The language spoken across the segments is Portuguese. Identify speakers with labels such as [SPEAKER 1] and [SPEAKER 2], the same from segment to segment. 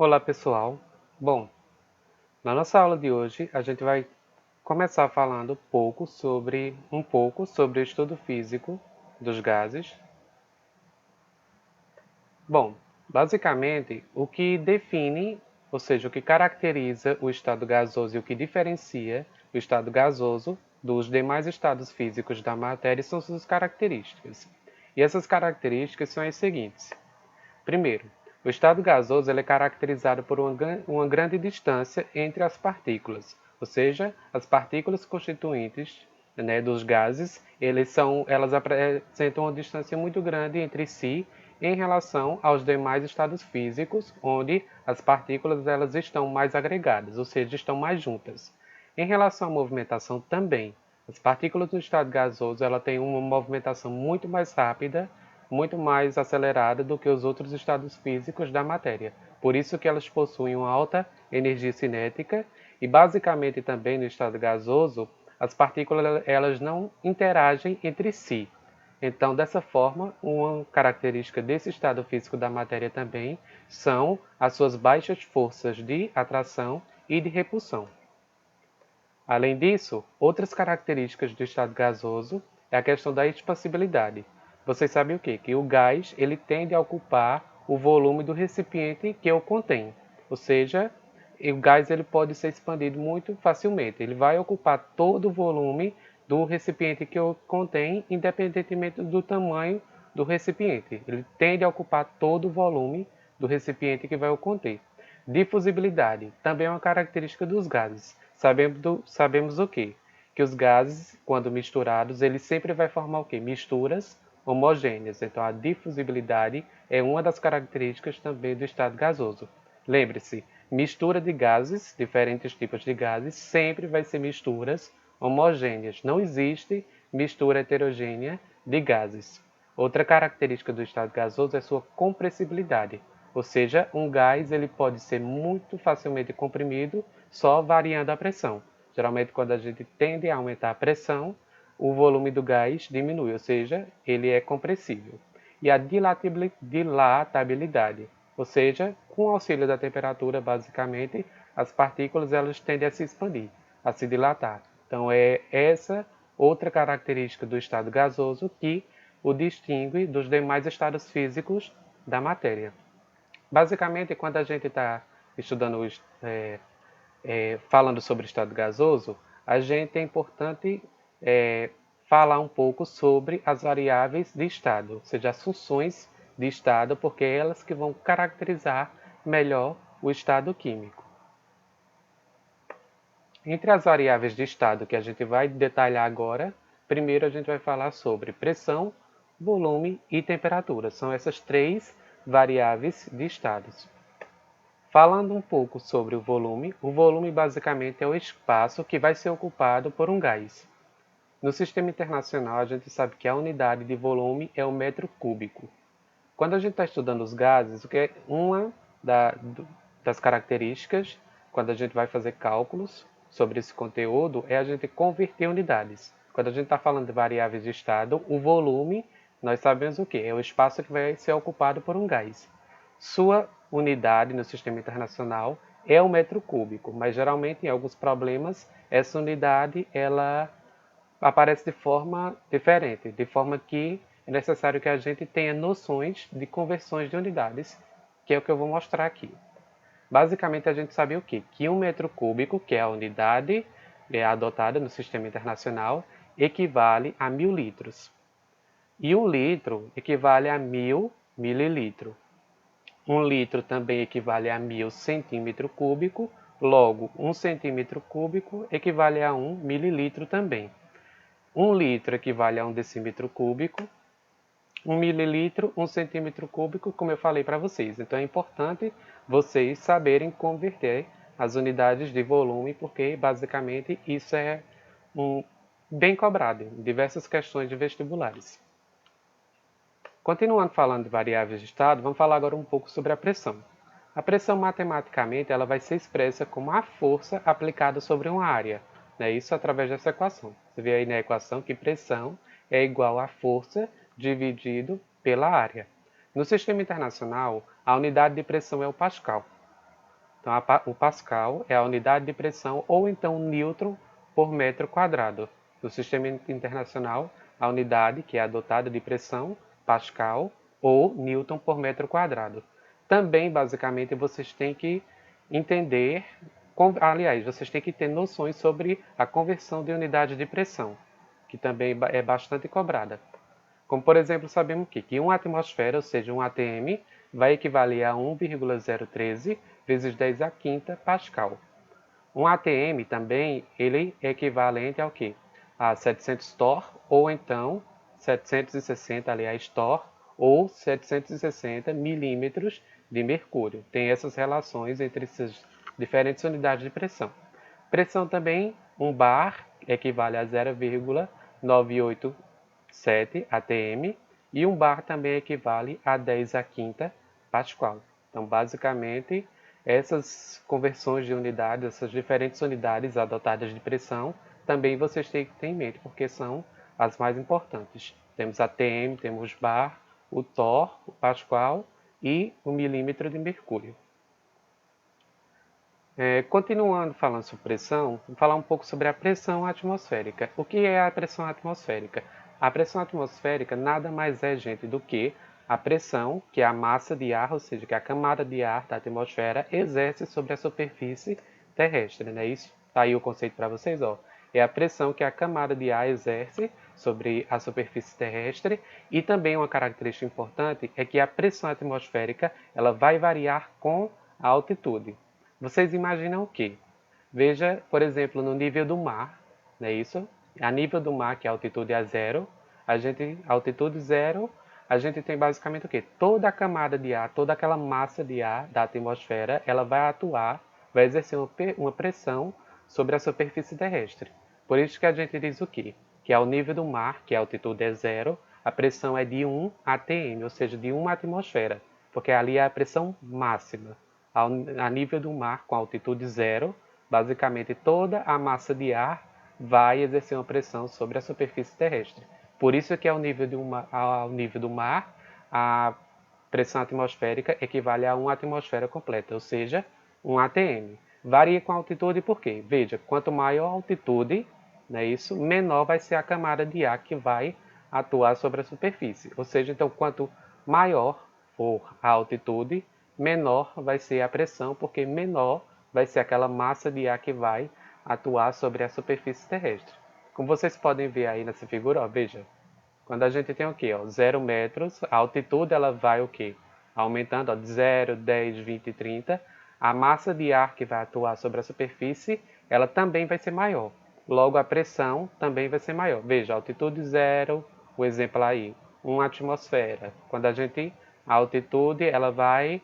[SPEAKER 1] Olá pessoal, bom, na nossa aula de hoje a gente vai começar falando um pouco sobre o estudo físico dos gases. Bom, basicamente o que define, ou seja, o que caracteriza o estado gasoso e o que diferencia o estado gasoso dos demais estados físicos da matéria são suas características. E essas características são as seguintes. Primeiro, o estado gasoso é caracterizado por uma grande distância entre as partículas, ou seja, as partículas constituintes, né, dos gases, elas apresentam uma distância muito grande entre si em relação aos demais estados físicos, onde as partículas elas estão mais agregadas, ou seja, estão mais juntas. Em relação à movimentação também, as partículas do estado gasoso ela têm uma movimentação muito mais rápida, muito mais acelerada do que os outros estados físicos da matéria. Por isso que elas possuem uma alta energia cinética e basicamente também no estado gasoso, as partículas elas não interagem entre si. Então, dessa forma, uma característica desse estado físico da matéria também são as suas baixas forças de atração e de repulsão. Além disso, outras características do estado gasoso é a questão da expansibilidade. Vocês sabem o quê? Que o gás ele tende a ocupar o volume do recipiente que o contém. Ou seja, o gás ele pode ser expandido muito facilmente. Ele vai ocupar todo o volume do recipiente que o contém, independentemente do tamanho do recipiente. Ele tende a ocupar todo o volume do recipiente que vai o conter. Difusibilidade também é uma característica dos gases. Sabemos o quê? Que os gases, quando misturados, eles sempre vai formar o quê? Misturas homogêneas. Então, a difusibilidade é uma das características também do estado gasoso. Lembre-se, mistura de gases, diferentes tipos de gases, sempre vai ser misturas homogêneas. Não existe mistura heterogênea de gases. Outra característica do estado gasoso é sua compressibilidade. Ou seja, um gás ele pode ser muito facilmente comprimido só variando a pressão. Geralmente, quando a gente tende a aumentar a pressão, o volume do gás diminui, ou seja, ele é compressível. E a dilatabilidade, ou seja, com o auxílio da temperatura, basicamente, as partículas elas tendem a se expandir, a se dilatar. Então, é essa outra característica do estado gasoso que o distingue dos demais estados físicos da matéria. Basicamente, quando a gente está estudando, falando sobre o estado gasoso, a gente é importante falar um pouco sobre as variáveis de estado, ou seja, as funções de estado, porque é elas que vão caracterizar melhor o estado químico. Entre as variáveis de estado que a gente vai detalhar agora, primeiro a gente vai falar sobre pressão, volume e temperatura. São essas três variáveis de estados. Falando um pouco sobre o volume basicamente é o espaço que vai ser ocupado por um gás. No sistema internacional, a gente sabe que a unidade de volume é o metro cúbico. Quando a gente está estudando os gases, o que é uma das características, quando a gente vai fazer cálculos sobre esse conteúdo, é a gente converter unidades. Quando a gente está falando de variáveis de estado, o volume, nós sabemos o que? É o espaço que vai ser ocupado por um gás. Sua unidade no sistema internacional é o metro cúbico, mas geralmente em alguns problemas essa unidade ela aparece de forma diferente, de forma que é necessário que a gente tenha noções de conversões de unidades, que é o que eu vou mostrar aqui. Basicamente, a gente sabe o quê? Que um metro cúbico, que é a unidade adotada no sistema internacional, equivale a 1.000 litros. E um litro equivale a 1.000 mililitros. Um litro também equivale a 1.000 centímetro cúbico, logo, 1 centímetro cúbico equivale a 1 mililitro também. 1 litro equivale a 1 decímetro cúbico, 1 mililitro, 1 centímetro cúbico, como eu falei para vocês. Então é importante vocês saberem converter as unidades de volume, porque basicamente isso é bem cobrado em diversas questões de vestibulares. Continuando falando de variáveis de estado, vamos falar agora um pouco sobre a pressão. A pressão, matematicamente, ela vai ser expressa como a força aplicada sobre uma área. Isso através dessa equação. Você vê aí na equação que pressão é igual a força dividido pela área. No sistema internacional, a unidade de pressão é o pascal. Então, o Pascal é a unidade de pressão ou então Newton por metro quadrado. No sistema internacional, a unidade que é adotada de pressão, Pascal, ou Newton por metro quadrado. Também, basicamente, vocês têm que entender, aliás, vocês têm que ter noções sobre a conversão de unidade de pressão, que também é bastante cobrada. Como, por exemplo, sabemos que uma atmosfera, ou seja, um ATM, vai equivaler a 1,013 vezes 10 a quinta Pascal. Um ATM também, ele é equivalente ao quê? A 700 torr, ou então 760, aliás, torr, ou 760 milímetros de mercúrio. Tem essas relações entre essas diferentes unidades de pressão. Pressão também, um bar equivale a 0,987 atm e um bar também equivale a 10 a quinta Pascal. Então, basicamente, essas conversões de unidades, essas diferentes unidades adotadas de pressão, também vocês têm que ter em mente, porque são as mais importantes. Temos atm, temos bar, o torr, o Pascal e o milímetro de mercúrio. Continuando falando sobre pressão, vou falar um pouco sobre a pressão atmosférica. O que é a pressão atmosférica? A pressão atmosférica nada mais é, gente, do que a pressão que a massa de ar, ou seja, que a camada de ar da atmosfera exerce sobre a superfície terrestre, não é isso? Tá aí o conceito para vocês, ó. É a pressão que a camada de ar exerce sobre a superfície terrestre e também uma característica importante é que a pressão atmosférica ela vai variar com a altitude. Vocês imaginam o quê? Veja, por exemplo, no nível do mar, não é isso? A nível do mar, que a altitude é zero, altitude zero, a gente tem basicamente o quê? Toda a camada de ar, toda aquela massa de ar da atmosfera, ela vai atuar, vai exercer uma pressão sobre a superfície terrestre. Por isso que a gente diz o quê? Que ao nível do mar, que a altitude é zero, a pressão é de 1 atm, ou seja, de 1 atmosfera, porque ali é a pressão máxima. A nível do mar, com altitude zero, basicamente toda a massa de ar vai exercer uma pressão sobre a superfície terrestre. Por isso que ao nível do mar, a pressão atmosférica equivale a uma atmosfera completa, ou seja, um ATM. Varia com a altitude por quê? Veja, quanto maior a altitude, né, isso, menor vai ser a camada de ar que vai atuar sobre a superfície. Ou seja, então, quanto maior for a altitude, menor vai ser a pressão, porque menor vai ser aquela massa de ar que vai atuar sobre a superfície terrestre. Como vocês podem ver aí nessa figura, ó, veja, quando a gente tem o quê? 0 metros, a altitude ela vai o quê? Aumentando ó, de 0, 10, 20 e 30. A massa de ar que vai atuar sobre a superfície, ela também vai ser maior. Logo, a pressão também vai ser maior. Veja, altitude 0, o exemplo aí, 1 atmosfera. Quando a altitude ela vai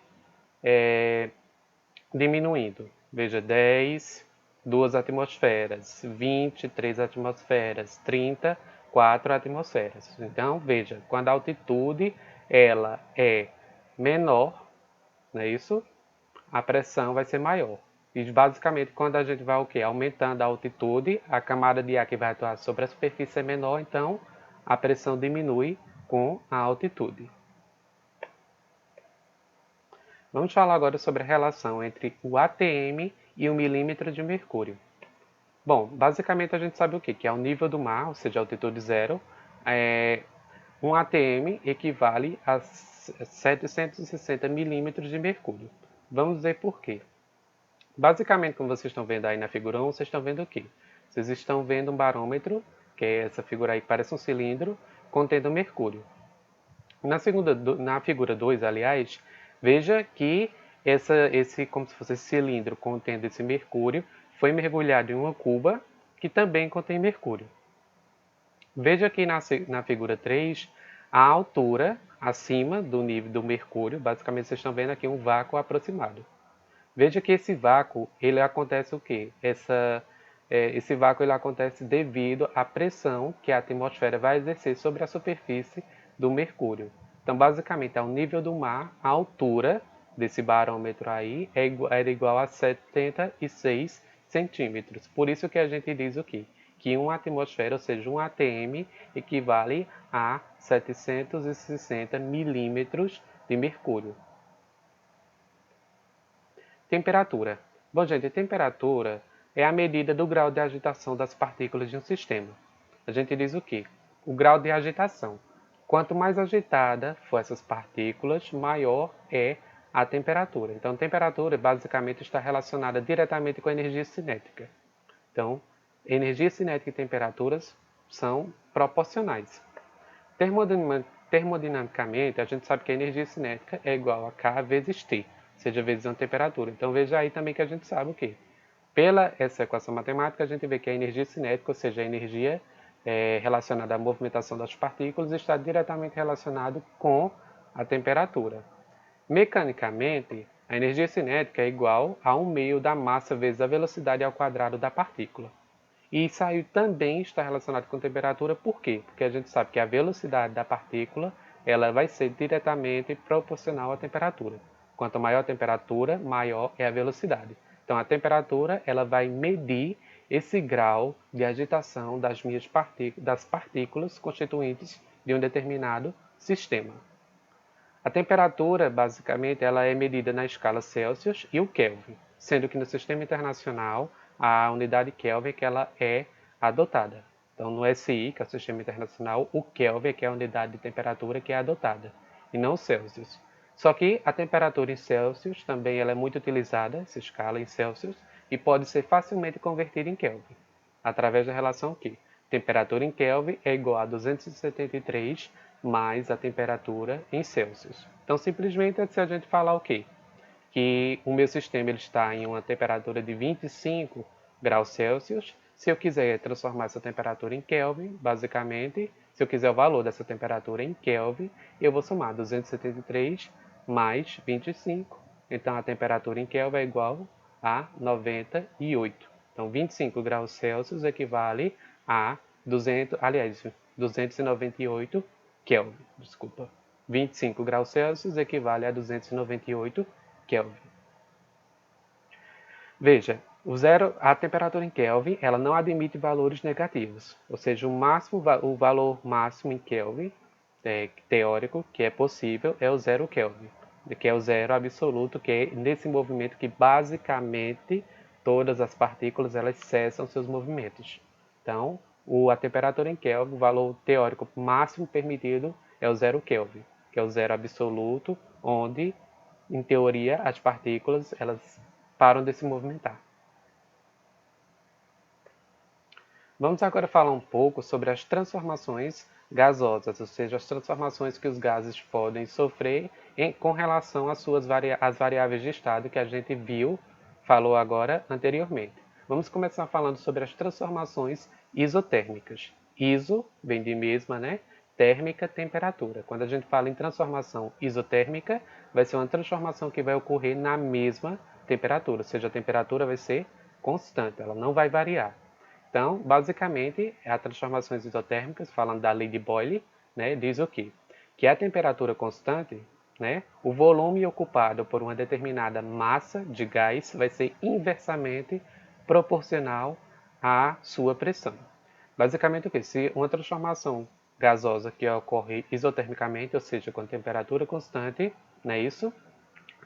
[SPEAKER 1] diminuindo. Veja, 10, 2 atmosferas, 20, 3 atmosferas, 30, 4 atmosferas. Então, veja, quando a altitude ela é menor, não é isso? A pressão vai ser maior. E basicamente, quando a gente vai o quê? Aumentando a altitude, a camada de ar que vai atuar sobre a superfície é menor, então a pressão diminui com a altitude. Vamos falar agora sobre a relação entre o ATM e o milímetro de mercúrio. Bom, basicamente a gente sabe o quê? Que ao nível do mar, ou seja, altitude zero, um ATM equivale a 760 milímetros de mercúrio. Vamos ver por quê. Basicamente, como vocês estão vendo aí na figura 1, vocês estão vendo o quê? Vocês estão vendo um barômetro, que é essa figura aí que parece um cilindro, contendo mercúrio. Na figura 2, aliás, veja que esse, como se fosse esse cilindro contendo esse mercúrio, foi mergulhado em uma cuba que também contém mercúrio. Veja aqui na figura 3 a altura acima do nível do mercúrio. Basicamente, vocês estão vendo aqui um vácuo aproximado. Veja que esse vácuo, ele acontece o quê? Esse vácuo ele acontece devido à pressão que a atmosfera vai exercer sobre a superfície do mercúrio. Então, basicamente, ao nível do mar, a altura desse barômetro aí era igual a 76 centímetros. Por isso que a gente diz o quê? Que uma atmosfera, ou seja, um ATM, equivale a 760 milímetros de mercúrio. Temperatura. Bom, gente, temperatura é a medida do grau de agitação das partículas de um sistema. A gente diz o quê? O grau de agitação. Quanto mais agitada for essas partículas, maior é a temperatura. Então, temperatura basicamente está relacionada diretamente com a energia cinética. Então, energia cinética e temperaturas são proporcionais. Termodinamicamente, a gente sabe que a energia cinética é igual a K vezes T, seja vezes a temperatura. Então, veja aí também que a gente sabe o quê? Pela essa equação matemática, a gente vê que a energia cinética, ou seja, a energia relacionada à movimentação das partículas, está diretamente relacionado com a temperatura. Mecanicamente, a energia cinética é igual a 1/2 da massa vezes a velocidade ao quadrado da partícula. E isso aí também está relacionado com temperatura, por quê? Porque a gente sabe que a velocidade da partícula ela vai ser diretamente proporcional à temperatura. Quanto maior a temperatura, maior é a velocidade. Então a temperatura ela vai medir esse grau de agitação das partículas constituintes de um determinado sistema. A temperatura, basicamente, ela é medida na escala Celsius e o Kelvin, sendo que no sistema internacional a unidade Kelvin que ela é adotada. Então, no SI, que é o sistema internacional, o Kelvin que é a unidade de temperatura que é adotada, e não o Celsius. Só que a temperatura em Celsius também ela é muito utilizada, essa escala em Celsius, e pode ser facilmente convertida em Kelvin, através da relação que temperatura em Kelvin é igual a 273 mais a temperatura em Celsius. Então, simplesmente, se a gente falar o quê? Que o meu sistema ele está em uma temperatura de 25 graus Celsius. Se eu quiser transformar essa temperatura em Kelvin, basicamente, se eu quiser o valor dessa temperatura em Kelvin, eu vou somar 273 mais 25. Então, a temperatura em Kelvin é igual a 98. Então, 25 graus Celsius equivale a 298 Kelvin. Desculpa. 25 graus Celsius equivale a 298 Kelvin. Veja, a temperatura em Kelvin ela não admite valores negativos, ou seja, o valor máximo em Kelvin teórico que é possível é o 0 Kelvin, que é o zero absoluto, que é nesse movimento que basicamente todas as partículas elas cessam seus movimentos. Então, a temperatura em Kelvin, o valor teórico máximo permitido é o 0 Kelvin, que é o zero absoluto, onde, em teoria, as partículas elas param de se movimentar. Vamos agora falar um pouco sobre as transformações gasosas, ou seja, as transformações que os gases podem sofrer com relação às às variáveis de estado que a gente falou agora anteriormente. Vamos começar falando sobre as transformações isotérmicas. Iso vem de mesma, né? Térmica, temperatura. Quando a gente fala em transformação isotérmica, vai ser uma transformação que vai ocorrer na mesma temperatura, ou seja, a temperatura vai ser constante, ela não vai variar. Então, basicamente, as transformações isotérmicas, falando da lei de Boyle, né, diz o quê? Que a temperatura constante, né, o volume ocupado por uma determinada massa de gás vai ser inversamente proporcional à sua pressão. Basicamente, o quê? Se uma transformação gasosa que ocorre isotermicamente, ou seja, com temperatura constante, não é isso?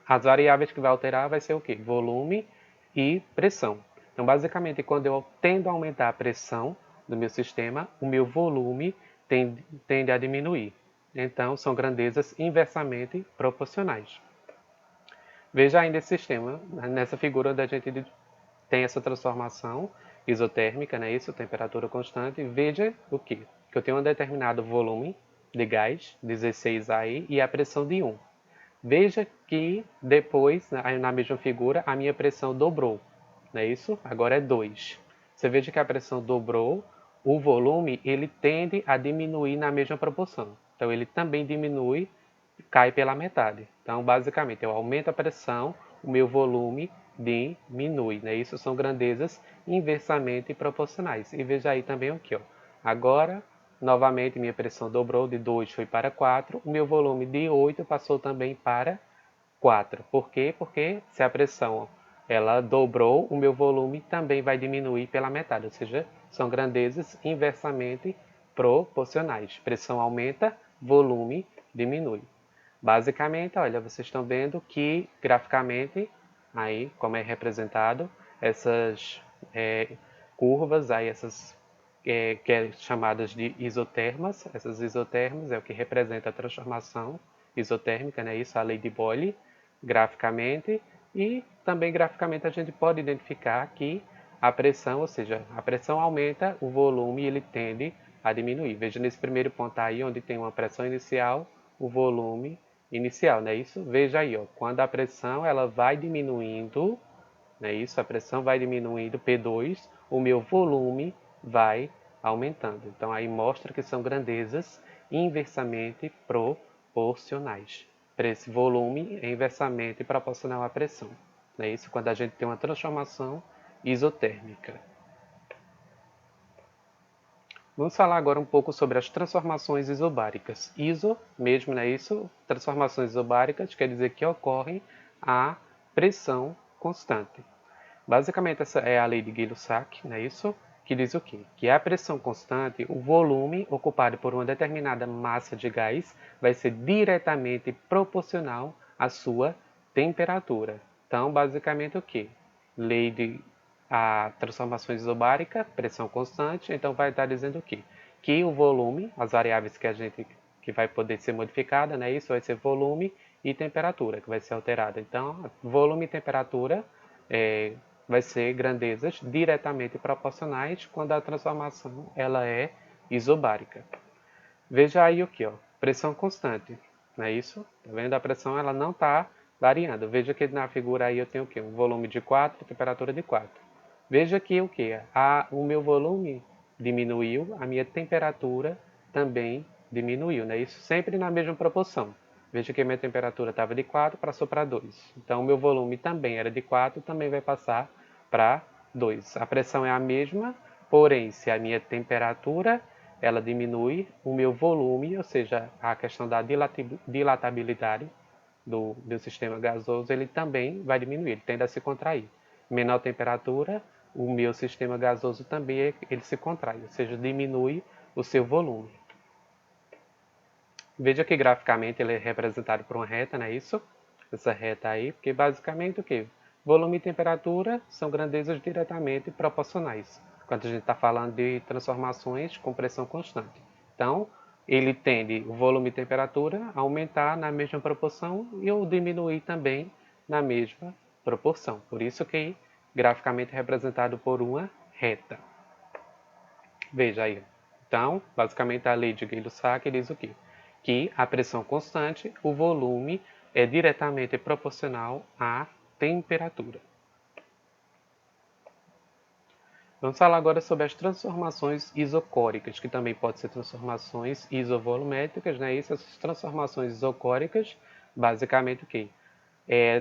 [SPEAKER 1] As variáveis que vai alterar vai ser o quê? Volume e pressão. Então, basicamente, quando eu tendo a aumentar a pressão do meu sistema, o meu volume tende a diminuir. Então, são grandezas inversamente proporcionais. Veja ainda esse sistema, nessa figura onde a gente tem essa transformação isotérmica, né? Isso, temperatura constante. Veja o quê? Que eu tenho um determinado volume de gás, 16 aí, e a pressão de 1. Veja que depois, na mesma figura, a minha pressão dobrou. Não é isso? Agora é 2. Você veja que a pressão dobrou, o volume ele tende a diminuir na mesma proporção. Então ele também diminui, cai pela metade. Então basicamente eu aumento a pressão, o meu volume diminui. Né? Isso são grandezas inversamente proporcionais. E veja aí também aqui. Ó. Agora, novamente minha pressão dobrou, de 2 foi para 4, o meu volume de 8 passou também para 4. Por quê? Porque se a pressão ela dobrou, o meu volume também vai diminuir pela metade, ou seja, são grandezas inversamente proporcionais. Pressão aumenta, volume diminui. Basicamente, olha, vocês estão vendo que graficamente aí como é representado essas curvas, aí essas que é chamadas de isotermas. Essas isotermas é o que representa a transformação isotérmica, né? Isso, a lei de Boyle, graficamente. E também graficamente a gente pode identificar que a pressão, ou seja, a pressão aumenta, o volume ele tende a diminuir. Veja nesse primeiro ponto aí, onde tem uma pressão inicial, o volume inicial, não é isso? Veja aí, ó, quando a pressão ela vai diminuindo, não é isso? A pressão vai diminuindo, P2, o meu volume vai aumentando. Então aí mostra que são grandezas inversamente proporcionais. Esse volume é inversamente proporcional à pressão. Não é isso? Quando a gente tem uma transformação isotérmica. Vamos falar agora um pouco sobre as transformações isobáricas. Iso, mesmo, não é isso? Transformações isobáricas quer dizer que ocorrem a pressão constante. Basicamente, essa é a lei de Gay-Lussac, não é isso? Que diz o quê? Que a pressão constante, o volume ocupado por uma determinada massa de gás vai ser diretamente proporcional à sua temperatura. Então, basicamente o quê? Lei de transformações isobárica, pressão constante, então vai estar dizendo o quê? Que o volume, as variáveis que vai poder ser modificada, né? Isso vai ser volume e temperatura, que vai ser alterada. Então, volume e temperatura vai ser grandezas diretamente proporcionais quando a transformação ela é isobárica. Veja aí o que, ó, pressão constante, não é isso? Tá vendo? A pressão ela não está variando. Veja que na figura aí eu tenho o quê? Um volume de 4, temperatura de 4. Veja que o que? O meu volume diminuiu, a minha temperatura também diminuiu, não é isso? Sempre na mesma proporção. Veja que a minha temperatura estava de 4, passou para 2. Então, o meu volume também era de 4, também vai passar para 2. A pressão é a mesma, porém, se a minha temperatura ela diminui, o meu volume, ou seja, a questão da dilatabilidade do sistema gasoso, ele também vai diminuir, ele tende a se contrair. Menor temperatura, o meu sistema gasoso também ele se contrai, ou seja, diminui o seu volume. Veja que graficamente ele é representado por uma reta, não é isso? Essa reta aí, porque basicamente o que? Volume e temperatura são grandezas diretamente proporcionais, quando a gente está falando de transformações com pressão constante. Então, ele tende o volume e temperatura a aumentar na mesma proporção e ou diminuir também na mesma proporção. Por isso que graficamente é representado por uma reta. Veja aí. Então, basicamente a lei de Gay-Lussac diz o quê? Que a pressão constante, o volume é diretamente proporcional à temperatura. Vamos falar agora sobre as transformações isocóricas, que também podem ser transformações isovolumétricas, né? Essas transformações isocóricas, basicamente o quê?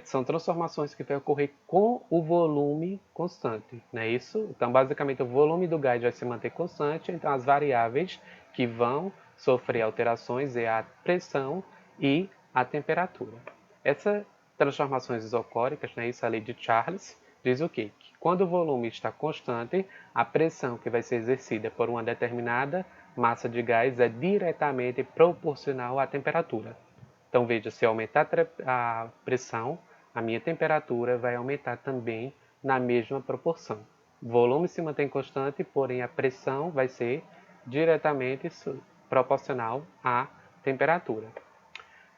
[SPEAKER 1] São transformações que vão ocorrer com o volume constante, não é isso? Então, basicamente, o volume do gás vai se manter constante, então as variáveis que vão sofrer alterações é a pressão e a temperatura. Essas transformações isocóricas, né, isso a lei de Charles, diz o quê? Que quando o volume está constante, a pressão que vai ser exercida por uma determinada massa de gás é diretamente proporcional à temperatura. Então veja, se eu aumentar a pressão, a minha temperatura vai aumentar também na mesma proporção. O volume se mantém constante, porém a pressão vai ser diretamente proporcional à temperatura.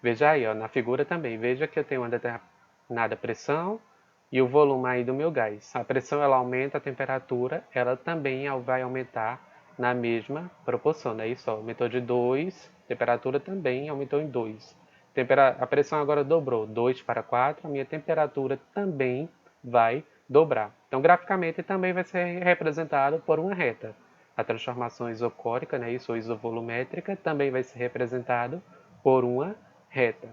[SPEAKER 1] Veja aí, ó, na figura também, veja que eu tenho uma determinada pressão e o volume aí do meu gás. A pressão ela aumenta, a temperatura ela também vai aumentar na mesma proporção, né? Isso, ó, aumentou de 2, temperatura também aumentou em 2. A pressão agora dobrou, 2 para 4, a minha temperatura também vai dobrar. Então, graficamente, também vai ser representado por uma reta. A transformação isocórica, né, isso, ou isovolumétrica, também vai ser representado por uma reta.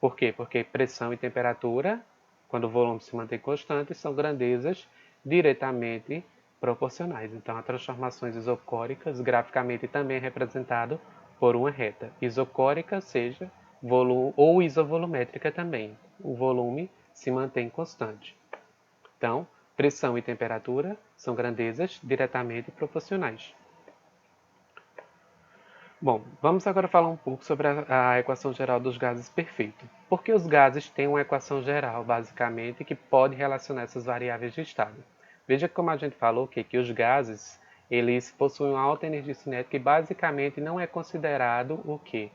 [SPEAKER 1] Por quê? Porque pressão e temperatura, quando o volume se mantém constante, são grandezas diretamente proporcionais. Então, as transformações isocóricas, graficamente, também é representado por uma reta. Isocórica, seja volume, ou isovolumétrica também. O volume se mantém constante. Então, pressão e temperatura são grandezas diretamente proporcionais. Bom, vamos agora falar um pouco sobre a equação geral dos gases perfeito. Porque os gases têm uma equação geral, basicamente, que pode relacionar essas variáveis de estado. Veja que como a gente falou que os gases eles possuem uma alta energia cinética e basicamente não é considerado o que?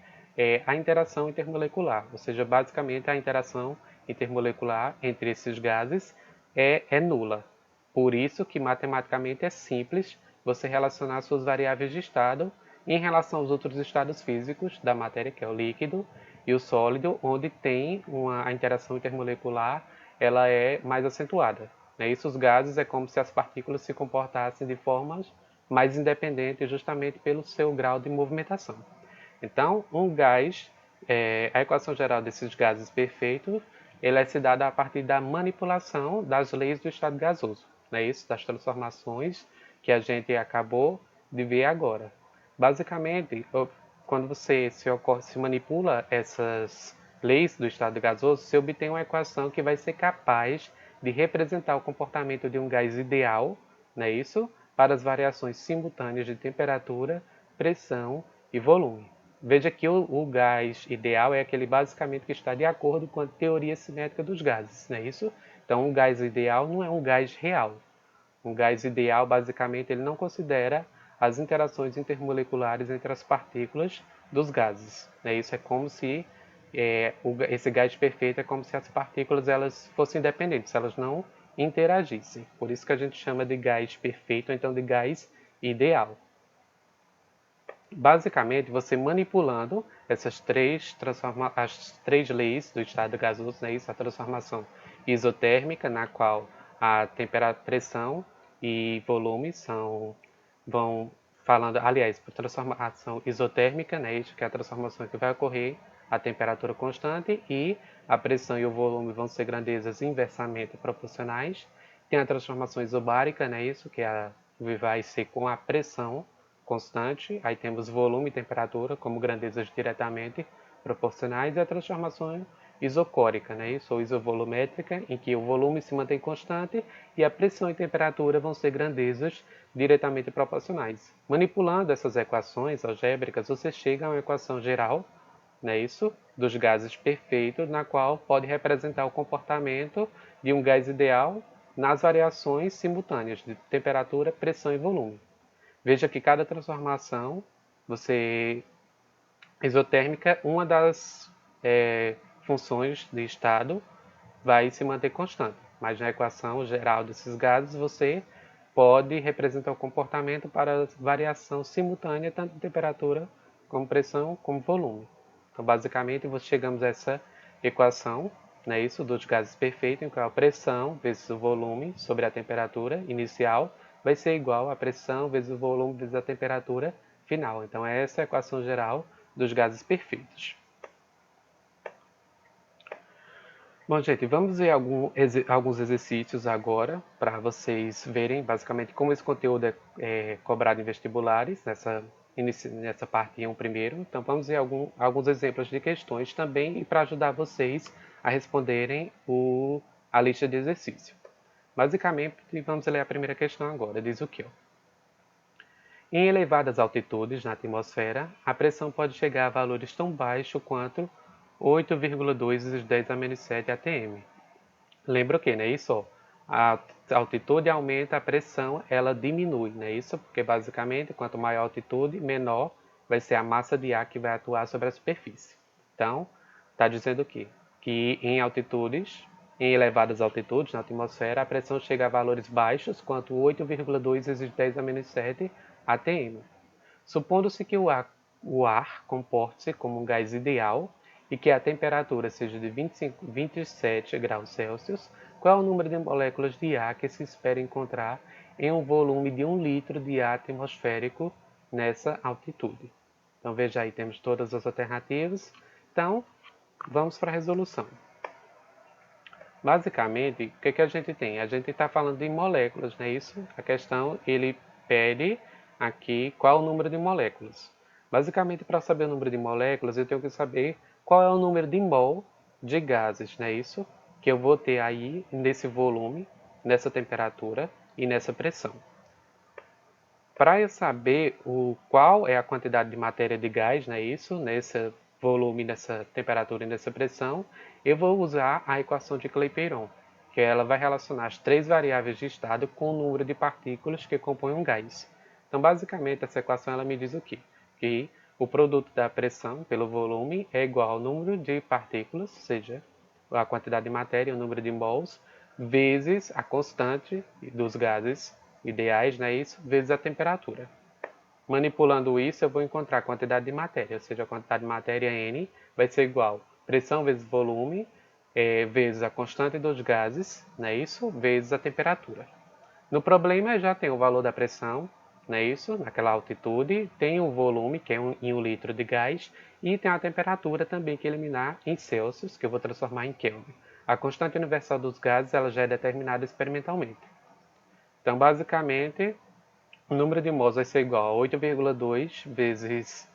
[SPEAKER 1] A interação intermolecular, ou seja, basicamente a interação intermolecular entre esses gases é nula. Por isso que matematicamente é simples você relacionar suas variáveis de estado em relação aos outros estados físicos da matéria, que é o líquido e o sólido, onde tem a interação intermolecular ela é mais acentuada. Né? Isso, os gases, é como se as partículas se comportassem de formas mais independentes, justamente pelo seu grau de movimentação. Então, um gás, a equação geral desses gases perfeitos, ela é se dada a partir da manipulação das leis do estado gasoso, né? Isso, das transformações que a gente acabou de ver agora. Basicamente, quando você se manipula essas leis do estado gasoso, você obtém uma equação que vai ser capaz de representar o comportamento de um gás ideal, não é isso? Para as variações simultâneas de temperatura, pressão e volume. Veja que o gás ideal é aquele basicamente que está de acordo com a teoria cinética dos gases, não é isso? Então, um gás ideal não é um gás real. Um gás ideal, basicamente, ele não considera as interações intermoleculares entre as partículas dos gases. Né? Isso é como se esse gás perfeito é como se as partículas elas fossem independentes, elas não interagissem. Por isso que a gente chama de gás perfeito, ou então de gás ideal. Basicamente, você manipulando as três leis do estado gasoso, né, isso, a transformação isotérmica, na qual a temperatura, pressão e volume vão falando, aliás, a transformação isotérmica, né, isso que é a transformação que vai ocorrer a temperatura constante e a pressão e o volume vão ser grandezas inversamente proporcionais. Tem a transformação isobárica, né, isso que vai ser com a pressão constante, aí temos volume e temperatura como grandezas diretamente proporcionais, e a transformação isocórica, né? Isso, ou isovolumétrica, em que o volume se mantém constante e a pressão e temperatura vão ser grandezas diretamente proporcionais. Manipulando essas equações algébricas, você chega a uma equação geral, né? Isso, dos gases perfeitos, na qual pode representar o comportamento de um gás ideal nas variações simultâneas de temperatura, pressão e volume. Veja que cada transformação você isotérmica, uma das funções de estado vai se manter constante. Mas na equação geral desses gases você pode representar o comportamento para variação simultânea tanto de temperatura como pressão como volume. Então basicamente chegamos a essa equação, né, isso dos gases perfeitos, em que a pressão vezes o volume sobre a temperatura inicial vai ser igual a pressão vezes o volume vezes a temperatura final. Então essa é a equação geral dos gases perfeitos. Bom, gente, vamos ver alguns exercícios agora para vocês verem basicamente como esse conteúdo é cobrado em vestibulares, nessa parte 1 primeiro. Então, vamos ver alguns exemplos de questões também e para ajudar vocês a responderem a lista de exercício. Basicamente, vamos ler a primeira questão agora. Diz o quê? Em elevadas altitudes na atmosfera, a pressão pode chegar a valores tão baixos quanto 8,2 vezes 10 a menos 7 atm. Lembra o que, né? Isso, a altitude aumenta, a pressão ela diminui, né? Isso porque basicamente quanto maior a altitude, menor vai ser a massa de ar que vai atuar sobre a superfície. Então, está dizendo o quê? Que em elevadas altitudes na atmosfera, a pressão chega a valores baixos, quanto 8,2 vezes 10 a menos 7 atm. Supondo-se que o ar comporte-se como um gás ideal e que a temperatura seja de 27 graus Celsius, qual é o número de moléculas de ar que se espera encontrar em um volume de 1 litro de ar atmosférico nessa altitude? Então veja aí, temos todas as alternativas. Então, vamos para a resolução. Basicamente, o que a gente tem? A gente está falando de moléculas, não é isso? A questão, ele pede aqui qual é o número de moléculas. Basicamente, para saber o número de moléculas, eu tenho que saber qual é o número de mol de gases, não é isso? Que eu vou ter aí nesse volume, nessa temperatura e nessa pressão. Para eu saber qual é a quantidade de matéria de gás, né, isso, nesse volume, nessa temperatura e nessa pressão, eu vou usar a equação de Clapeyron, que ela vai relacionar as três variáveis de estado com o número de partículas que compõem um gás. Então, basicamente, essa equação ela me diz o quê? Que o produto da pressão pelo volume é igual ao número de partículas, ou seja, a quantidade de matéria, o número de mols, vezes a constante dos gases ideais, né, isso, vezes a temperatura. Manipulando isso, eu vou encontrar a quantidade de matéria, ou seja, a quantidade de matéria N vai ser igual a pressão vezes volume, vezes a constante dos gases, né, isso, vezes a temperatura. No problema já tem o valor da pressão, não é isso? Naquela altitude, tem o volume, que é em 1 litro de gás, e tem a temperatura também que eliminar em Celsius, que eu vou transformar em Kelvin. A constante universal dos gases ela já é determinada experimentalmente. Então, basicamente, o número de mols vai ser igual a 8,2 vezes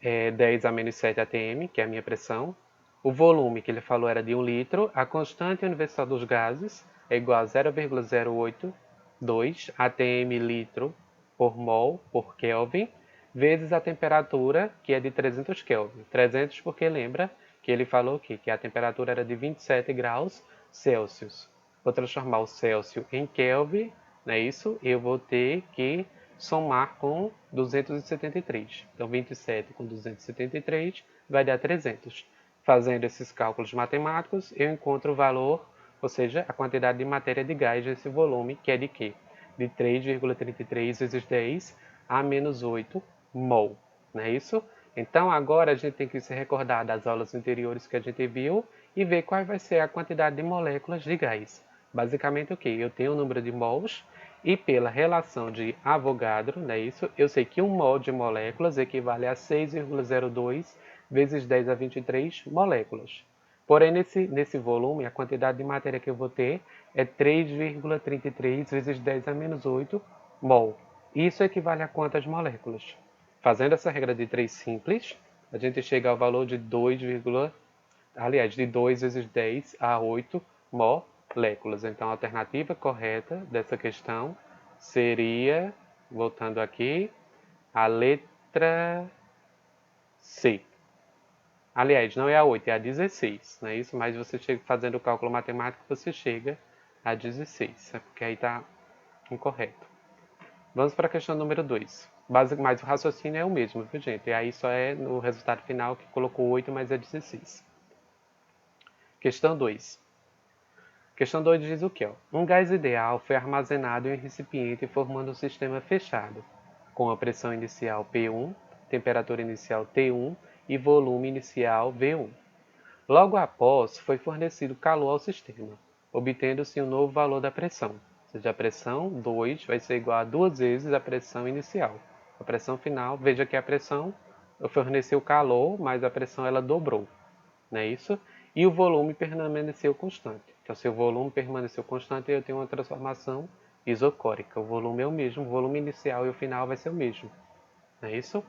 [SPEAKER 1] 10 a menos 7 atm, que é a minha pressão. O volume que ele falou era de 1 litro. A constante universal dos gases é igual a 0,082 atm litro por mol por Kelvin, vezes a temperatura, que é de 300 Kelvin. 300 porque lembra que ele falou aqui que a temperatura era de 27 graus Celsius. Vou transformar o Celsius em Kelvin, não é isso? Eu vou ter que somar com 273. Então, 27 com 273 vai dar 300. Fazendo esses cálculos matemáticos, eu encontro o valor, ou seja, a quantidade de matéria de gás desse volume, que é de quê? De 3,33 vezes 10 a menos 8 mol. Não é isso? Então, agora a gente tem que se recordar das aulas anteriores que a gente viu e ver qual vai ser a quantidade de moléculas de gás. Basicamente o que? Eu tenho o número de mols e pela relação de Avogadro, né, isso, eu sei que 1 mol de moléculas equivale a 6,02 vezes 10 a 23 moléculas. Porém, nesse volume, a quantidade de matéria que eu vou ter é 3,33 vezes 10 a menos 8 mol. Isso equivale a quantas moléculas? Fazendo essa regra de 3 simples, a gente chega ao valor de 2, aliás, de 2 vezes 10 a 8 moléculas. Então, a alternativa correta dessa questão seria, voltando aqui, a letra C. Aliás, não é a 8, é a 16, não é isso? Mas você chega fazendo o cálculo matemático, você chega a 16, porque aí está incorreto. Vamos para a questão número 2. Mas o raciocínio é o mesmo, viu, gente? E aí só é no resultado final que colocou 8, mas é 16. Questão 2. Questão 2 diz o que? Um gás ideal foi armazenado em um recipiente formando um sistema fechado, com a pressão inicial P1, temperatura inicial T1 e volume inicial V1. Logo após, foi fornecido calor ao sistema, obtendo-se um novo valor da pressão, ou seja, a pressão 2 vai ser igual a 2 vezes a pressão inicial. A pressão final, veja que a pressão forneceu calor, mas a pressão ela dobrou, não é isso? E o volume permaneceu constante. Então, se o volume permaneceu constante, eu tenho uma transformação isocórica. O volume é o mesmo, o volume inicial e o final vai ser o mesmo, não é isso?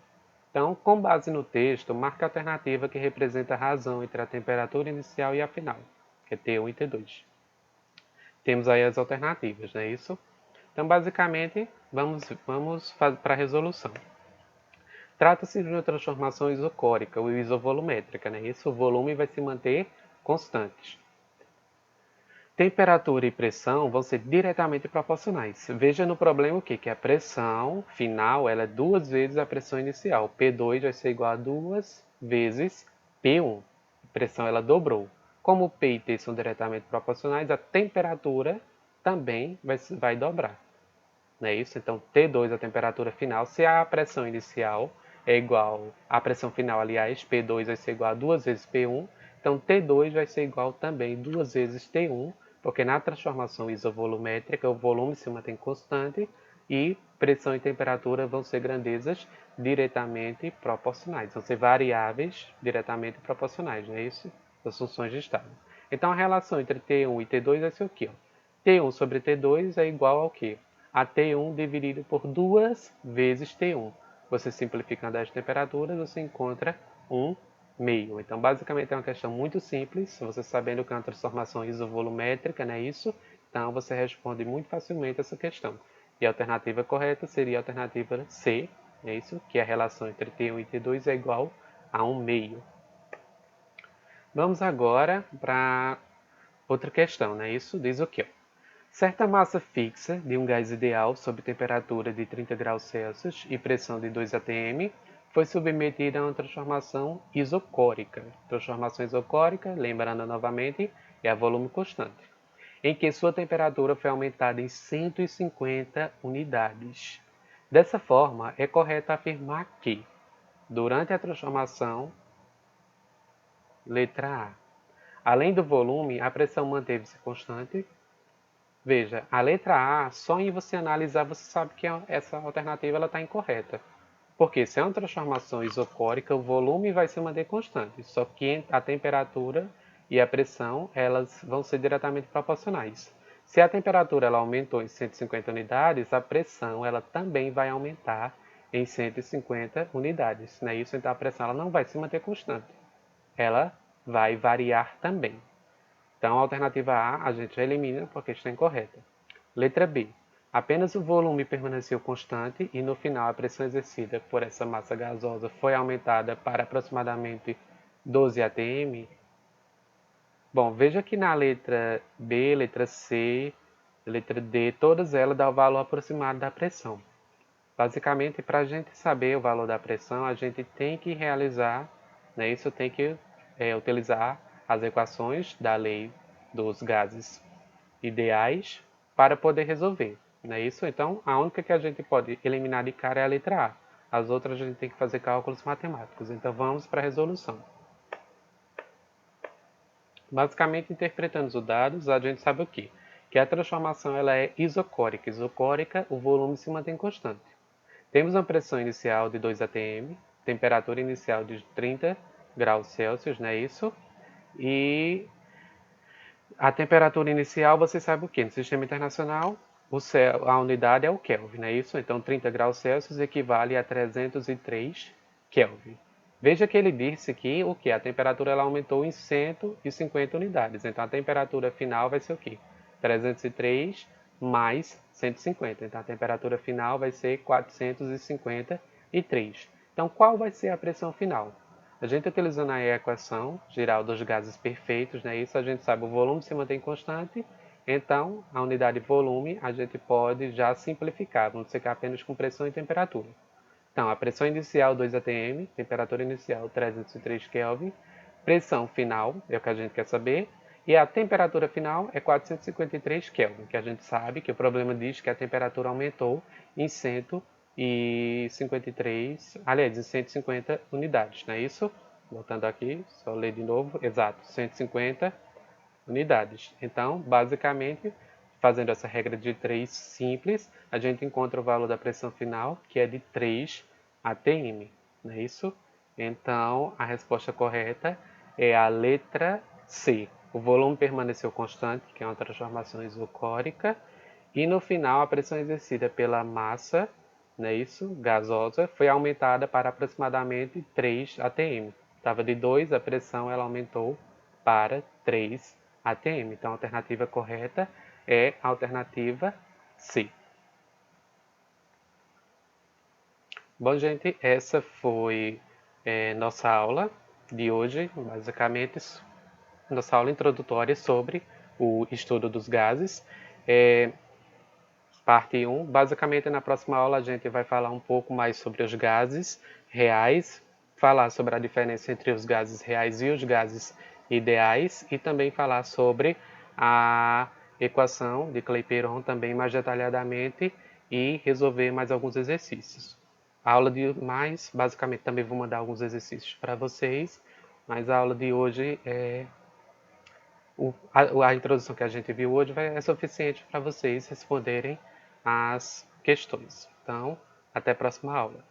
[SPEAKER 1] Então, com base no texto, marque a alternativa que representa a razão entre a temperatura inicial e a final, que é T1 e T2. Temos aí as alternativas, não é isso? Então, basicamente, vamos para a resolução. Trata-se de uma transformação isocórica ou isovolumétrica, né? Isso, o volume vai se manter constantes. Temperatura e pressão vão ser diretamente proporcionais. Veja no problema o quê? Que a pressão final ela é 2 vezes a pressão inicial. P2 vai ser igual a 2 vezes P1. A pressão ela dobrou. Como P e T são diretamente proporcionais, a temperatura também vai dobrar. Não é isso? Então, T2, a temperatura final, se a pressão inicial é igual à pressão final, aliás, P2 vai ser igual a 2 vezes P1, então T2 vai ser igual também 2 vezes T1, porque na transformação isovolumétrica o volume se mantém constante e pressão e temperatura vão ser grandezas diretamente proporcionais, vão ser variáveis diretamente proporcionais, não é isso? As funções de estado. Então a relação entre T1 e T2 vai ser o quê? T1 sobre T2 é igual ao quê? A T1 dividido por 2 vezes T1. Você simplificando as temperaturas, você encontra um meio. Então, basicamente, é uma questão muito simples. Você sabendo que é uma transformação isovolumétrica, não é isso? Então, você responde muito facilmente essa questão. E a alternativa correta seria a alternativa C, é isso? Que a relação entre T1 e T2 é igual a 1/2. Vamos agora para outra questão, né? Isso diz o quê? Certa massa fixa de um gás ideal sob temperatura de 30 graus Celsius e pressão de 2 atm foi submetida a uma transformação isocórica. Transformação isocórica, lembrando novamente, é a volume constante, em que sua temperatura foi aumentada em 150 unidades. Dessa forma, é correto afirmar que, durante a transformação, letra A, além do volume, a pressão manteve-se constante. Veja, a letra A, só em você analisar, você sabe que essa alternativa está incorreta. Porque se é uma transformação isocórica, o volume vai se manter constante, só que a temperatura e a pressão elas vão ser diretamente proporcionais. Se a temperatura ela aumentou em 150 unidades, a pressão ela também vai aumentar em 150 unidades. Não é isso? Então a pressão ela não vai se manter constante, ela vai variar também. Então a alternativa A gente já elimina porque está incorreta. Letra B. Apenas o volume permaneceu constante e no final a pressão exercida por essa massa gasosa foi aumentada para aproximadamente 12 atm. Bom, veja que na letra B, letra C, letra D, todas elas dão o valor aproximado da pressão. Basicamente, para a gente saber o valor da pressão, a gente tem que realizar, né, isso tem que utilizar as equações da lei dos gases ideais para poder resolver. Não é isso? Então, a única que a gente pode eliminar de cara é a letra A. As outras a gente tem que fazer cálculos matemáticos. Então, vamos para a resolução. Basicamente, interpretando os dados, a gente sabe o quê? Que a transformação ela é isocórica. Isocórica, o volume se mantém constante. Temos uma pressão inicial de 2 atm, temperatura inicial de 30 graus Celsius, não é isso? E a temperatura inicial, você sabe o quê? No sistema internacional, a unidade é o Kelvin, não é isso? Então, 30 graus Celsius equivale a 303 Kelvin. Veja que ele disse que o que? A temperatura ela aumentou em 150 unidades. Então, a temperatura final vai ser o quê? 303 mais 150. Então, a temperatura final vai ser 453. Então, qual vai ser a pressão final? A gente utilizando a equação geral dos gases perfeitos, né, isso a gente sabe o volume se mantém constante, então a unidade volume a gente pode já simplificar, vamos ficar apenas com pressão e temperatura. Então, a pressão inicial 2 atm, temperatura inicial 303 Kelvin, pressão final é o que a gente quer saber, e a temperatura final é 453 Kelvin, que a gente sabe que o problema diz que a temperatura aumentou em 153, aliás, em 150 unidades, não é isso? Voltando aqui, só ler de novo, exato, 150 unidades. Então, basicamente, fazendo essa regra de 3 simples, a gente encontra o valor da pressão final, que é de 3 atm, não é isso? Então, a resposta correta é a letra C. O volume permaneceu constante, que é uma transformação isocórica, e no final a pressão exercida pela massa, não é isso, gasosa, foi aumentada para aproximadamente 3 atm. Estava de 2, a pressão ela aumentou para 3 atm. Então a alternativa correta é a alternativa C. Bom, gente, essa foi nossa aula de hoje, basicamente nossa aula introdutória sobre o estudo dos gases. Parte 1. Basicamente, na próxima aula a gente vai falar um pouco mais sobre os gases reais, falar sobre a diferença entre os gases reais e os gases ideais e também falar sobre a equação de Clapeyron também mais detalhadamente e resolver mais alguns exercícios. A aula de mais, basicamente, também vou mandar alguns exercícios para vocês, mas a aula de hoje a introdução que a gente viu hoje é suficiente para vocês responderem as questões. Então, até a próxima aula.